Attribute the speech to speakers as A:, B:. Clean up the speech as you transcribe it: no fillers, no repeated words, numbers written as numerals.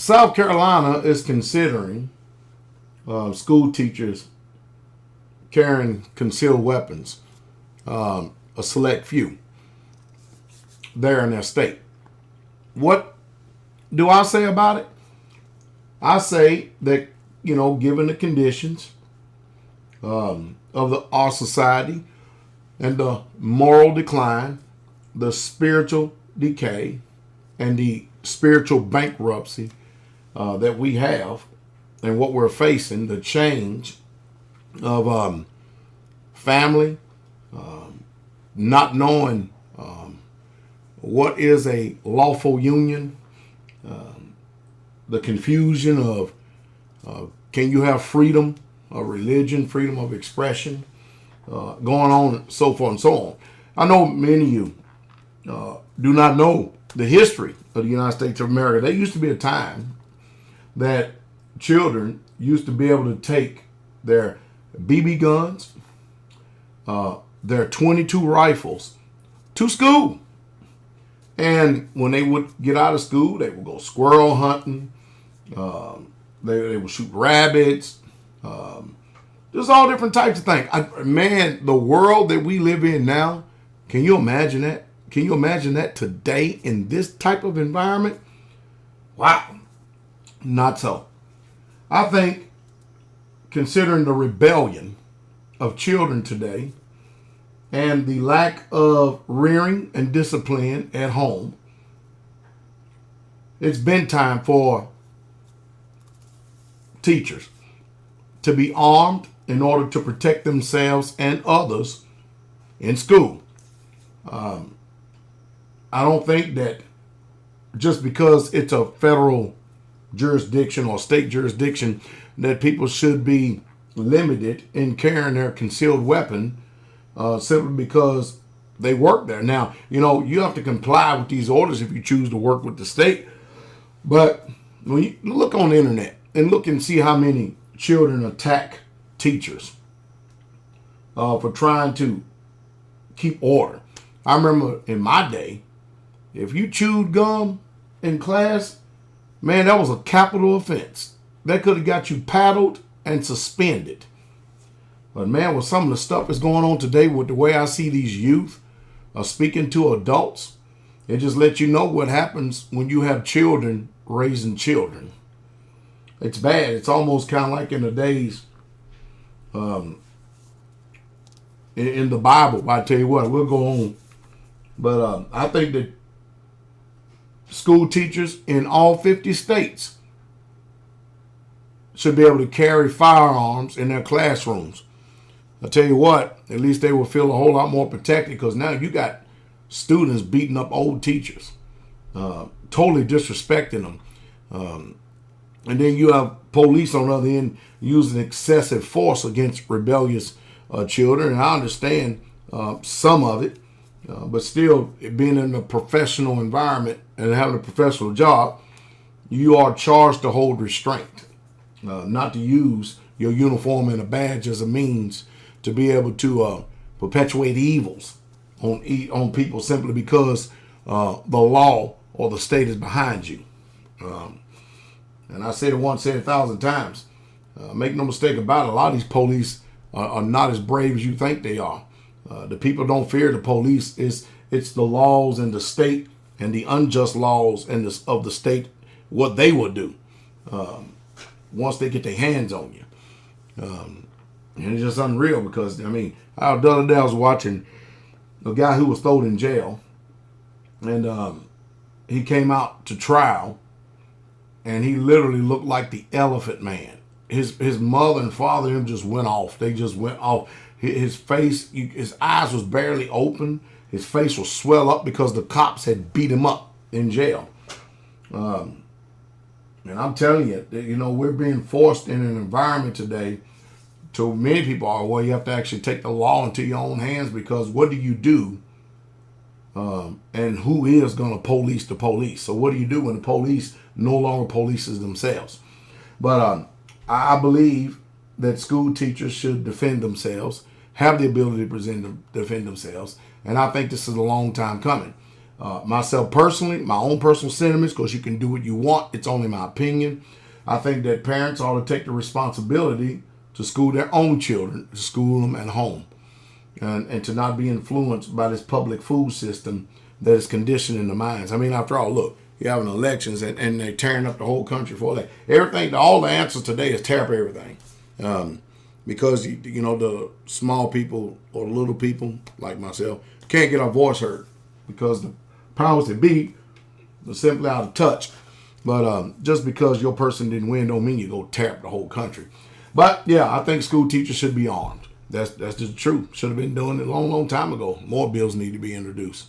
A: South Carolina is considering school teachers carrying concealed weapons, a select few there in their state. What do I say about it? I say that, given the conditions of our society and the moral decline, the spiritual decay, and the spiritual bankruptcy that we have, and what we're facing, the change of family, not knowing what is a lawful union, the confusion of can you have freedom of religion, freedom of expression, going on, so forth and so on. I know many of you do not know the history of the United States of America. There used to be a time that children used to be able to take their BB guns, their 22 rifles to school. And when they would get out of school, they would go squirrel hunting. They would shoot rabbits. Just all different types of things. Man, the world that we live in now, can you imagine that? Can you imagine that today in this type of environment? Wow. Not so. I think, considering the rebellion of children today and the lack of rearing and discipline at home, it's been time for teachers to be armed in order to protect themselves and others in school. I don't think that just because it's a federal jurisdiction or state jurisdiction that people should be limited in carrying their concealed weapon simply because they work there. Now, you have to comply with these orders if you choose to work with the state. But when you look on the internet and look and see how many children attack teachers for trying to keep order. I remember in my day, if you chewed gum in class, man, that was a capital offense. That could have got you paddled and suspended. But man, with some of the stuff that's going on today, with the way I see these youth speaking to adults, it just lets you know what happens when you have children raising children. It's bad. It's almost kind of like in the days in the Bible. I tell you what, we'll go on. But I think that school teachers in all 50 states should be able to carry firearms in their classrooms. I tell you what, at least they will feel a whole lot more protected, because now you got students beating up old teachers, totally disrespecting them. And then you have police on the other end using excessive force against rebellious children. And I understand some of it, but still, being in a professional environment and having a professional job, you are charged to hold restraint, not to use your uniform and a badge as a means to be able to perpetuate evils on people simply because the law or the state is behind you. And I said it once, said it 1,000 times. Make no mistake about it, a lot of these police are not as brave as you think they are. The people don't fear the police. It's the laws in the state and the unjust laws of the state, what they will do once they get their hands on you. And it's just unreal, because, the other day I was watching a guy who was thrown in jail, and he came out to trial, and he literally looked like the Elephant Man. His mother and father and him just went off. They just went off. His face, his eyes was barely open. His face was swell up because the cops had beat him up in jail. And I'm telling you, we're being forced in an environment today, to many people are, where you have to actually take the law into your own hands, because what do you do? And who is going to police the police? So what do you do when the police no longer polices themselves? But I believe that school teachers should defend themselves, have the ability to defend themselves, and I think this is a long time coming. Myself personally, my own personal sentiments, because you can do what you want. It's only my opinion. I think that parents ought to take the responsibility to school their own children, to school them at home, and to not be influenced by this public food system that is conditioning the minds. I mean, after all, look, you're having elections and they're tearing up the whole country for that. Everything, all the answers today is tear up everything. Because, you know, the small people or the little people like myself can't get our voice heard because the powers that be are simply out of touch. But just because your person didn't win don't mean you go tear up the whole country. But yeah, I think school teachers should be armed. That's just the truth. Should have been doing it a long, long time ago. More bills need to be introduced.